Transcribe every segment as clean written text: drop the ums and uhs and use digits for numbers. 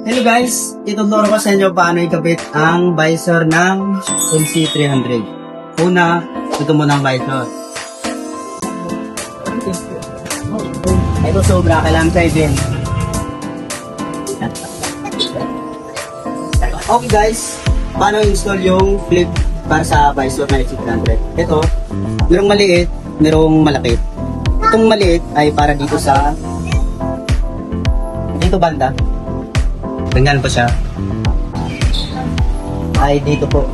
Hello guys, ituturo ko sa inyo paano ikabit ang visor ng LC300. Una, ito muna ang visor. Ito sobra, kailangan sa din. Okay guys, paano install yung flip para sa visor na LC300? Ito, merong maliit, merong malaki. Itong maliit ay para dito sa dito banda. Ganyan po siya. Ay, dito po.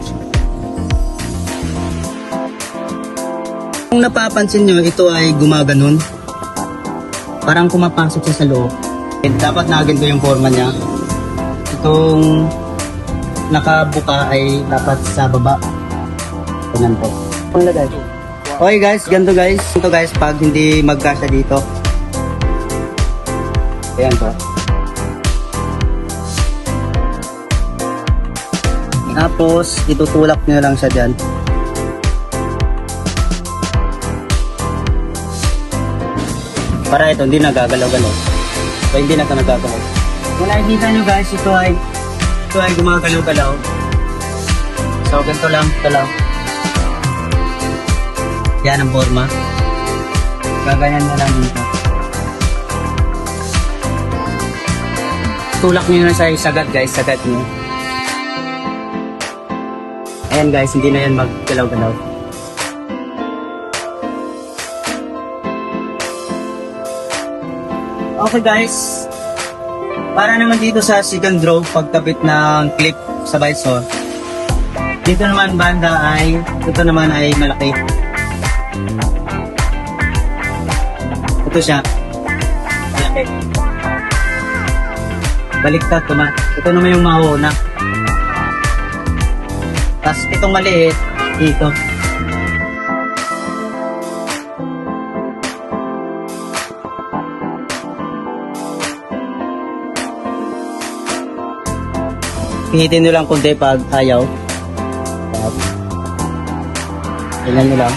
Kung napapansin nyo, ito ay gumaganon. Parang kumapasok siya sa loob. And dapat naganto yung forma niya. Itong nakabuka ay dapat sa baba. Ganyan po. Okay guys, ganito guys. Ito guys, pag hindi magkasya dito. Ayan po. Tapos, itutulak nyo lang siya dyan. Para ito, hindi nagagalaw-galaw. So, hindi na ito nagagalaw. Kung nakikita nyo guys, ito ay gumagalaw-galaw. So, ganito lang, ito lang. Yan ang forma. Gaganyan na lang dito. Tulak nyo na sa sagat guys, sagat nyo. Ayan guys, hindi na yan maggalaw-galaw. Okay guys, para naman dito sa second row, pagkabit ng clip sa visor. Dito naman banda ay, ito naman ay malaki. Ito siya, malaki. Baliktad ito man. Ito naman yung mauna. Tapos itong maliit, dito. Pihitin nyo lang kunti pag ayaw. Tingnan nyo lang.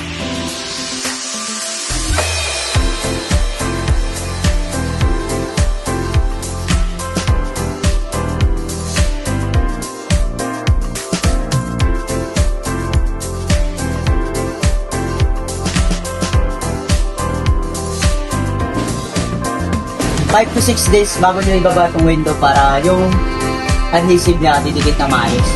Five to 6 days bago nyo ibaba itong window para yung adhesive niya didikit na maayos.